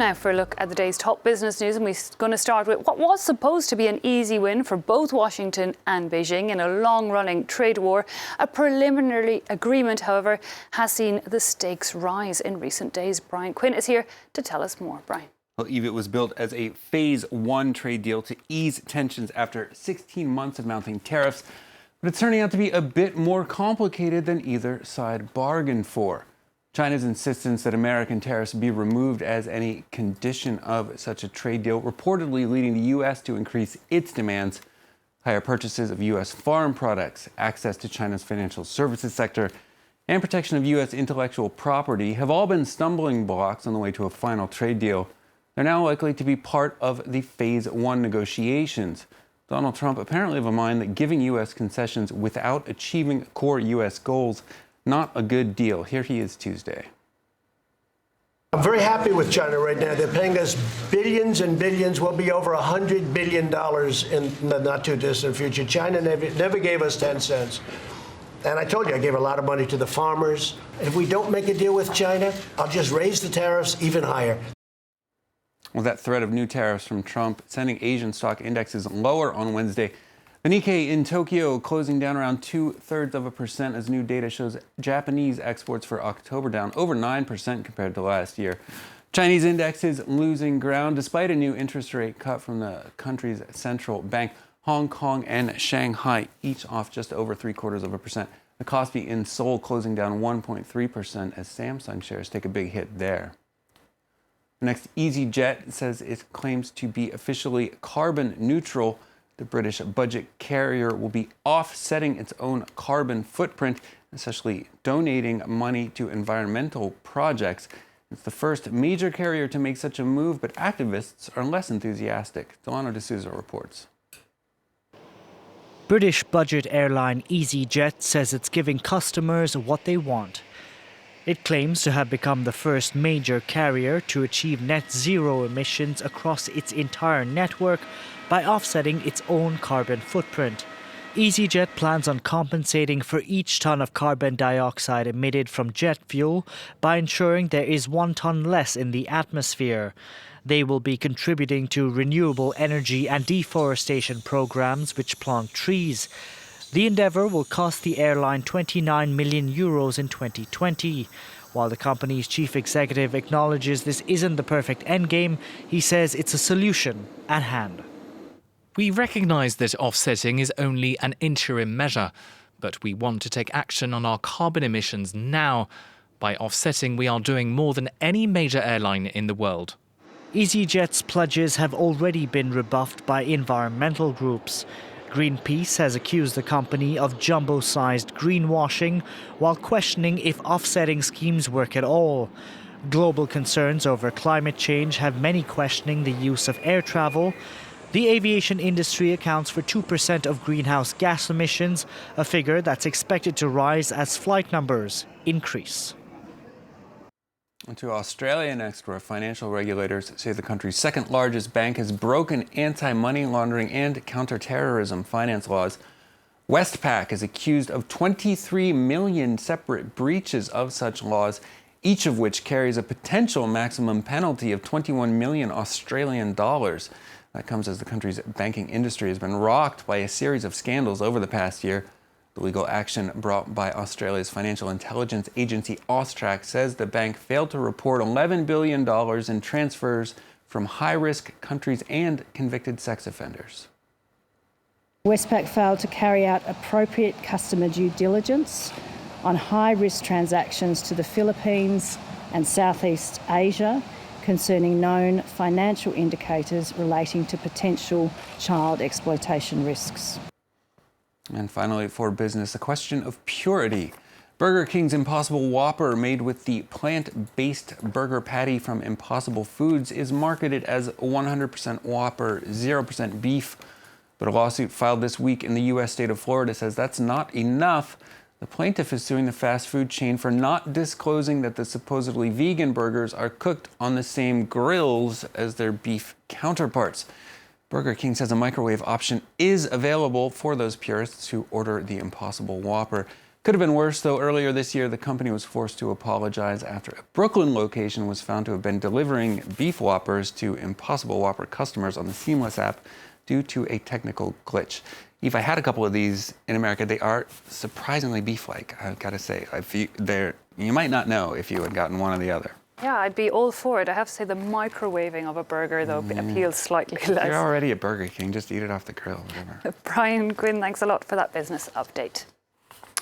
Now for a look at the day's top business news, and we're going to start with what was supposed to be an easy win for both Washington and Beijing in a long-running trade war. A preliminary agreement, however, has seen the stakes rise in recent days. Brian Quinn is here to tell us more. Brian. Well, Eve, it was built as a phase one trade deal to ease tensions after 16 months of mounting tariffs, but it's turning out to be a bit more complicated than either side bargained for. China's insistence that American tariffs be removed as any condition of such a trade deal, reportedly leading the U.S. to increase its demands. Higher purchases of U.S. farm products, access to China's financial services sector, and protection of U.S. intellectual property have all been stumbling blocks on the way to a final trade deal. They're now likely to be part of the phase one negotiations. Donald Trump apparently of a mind that giving U.S. concessions without achieving core U.S. goals not a good deal. Here he is Tuesday. I'm very happy with China right now. They're paying us billions and billions. We'll be over $100 billion in the not too distant future. China never gave us 10 cents. And I told you I gave a lot of money to the farmers. If we don't make a deal with China, I'll just raise the tariffs even higher. Well, that threat of new tariffs from Trump sending Asian stock indexes lower on Wednesday. The Nikkei in Tokyo closing down around 0.2% as new data shows Japanese exports for October down over 9% compared to last year. Chinese indexes losing ground despite a new interest rate cut from the country's central bank. Hong Kong and Shanghai each off just over 0.75%. The Kospi in Seoul closing down 1.3% as Samsung shares take a big hit there. Next, EasyJet says it claims to be officially carbon neutral. The British budget carrier will be offsetting its own carbon footprint, essentially donating money to environmental projects. It's the first major carrier to make such a move, but activists are less enthusiastic. Delano D'Souza reports. British budget airline EasyJet says it's giving customers what they want. It claims to have become the first major carrier to achieve net zero emissions across its entire network by offsetting its own carbon footprint. EasyJet plans on compensating for each ton of carbon dioxide emitted from jet fuel by ensuring there is 1 ton less in the atmosphere. They will be contributing to renewable energy and deforestation programs which plant trees. The endeavour will cost the airline €29 million in 2020. While the company's chief executive acknowledges this isn't the perfect endgame, he says it's a solution at hand. We recognise that offsetting is only an interim measure, but we want to take action on our carbon emissions now. By offsetting, we are doing more than any major airline in the world. EasyJet's pledges have already been rebuffed by environmental groups. Greenpeace has accused the company of jumbo-sized greenwashing while questioning if offsetting schemes work at all. Global concerns over climate change have many questioning the use of air travel. The aviation industry accounts for 2% of greenhouse gas emissions, a figure that's expected to rise as flight numbers increase. To Australia next, where financial regulators say the country's second largest bank has broken anti-money laundering and counter-terrorism finance laws. Westpac is accused of 23 million separate breaches of such laws, each of which carries a potential maximum penalty of 21 million Australian dollars. That comes as the country's banking industry has been rocked by a series of scandals over the past year. The legal action brought by Australia's financial intelligence agency Austrac says the bank failed to report $11 billion in transfers from high-risk countries and convicted sex offenders. Westpac failed to carry out appropriate customer due diligence on high-risk transactions to the Philippines and Southeast Asia concerning known financial indicators relating to potential child exploitation risks. And finally, for business, a question of purity. Burger King's Impossible Whopper, made with the plant-based burger patty from Impossible Foods, is marketed as 100% Whopper, 0% beef. But a lawsuit filed this week in the U.S. state of Florida says that's not enough. The plaintiff is suing the fast food chain for not disclosing that the supposedly vegan burgers are cooked on the same grills as their beef counterparts. Burger King says a microwave option is available for those purists who order the Impossible Whopper. Could have been worse, though. Earlier this year, the company was forced to apologize after a Brooklyn location was found to have been delivering beef Whoppers to Impossible Whopper customers on the Seamless app due to a technical glitch. Eve, I had a couple of these in America. They are surprisingly beef-like, I've got to say. You might not know if you had gotten one or the other. Yeah, I'd be all for it. I have to say the microwaving of a burger, though, appeals slightly less. You're already at Burger King. Just eat it off the grill, whatever. Brian Quinn, thanks a lot for that business update.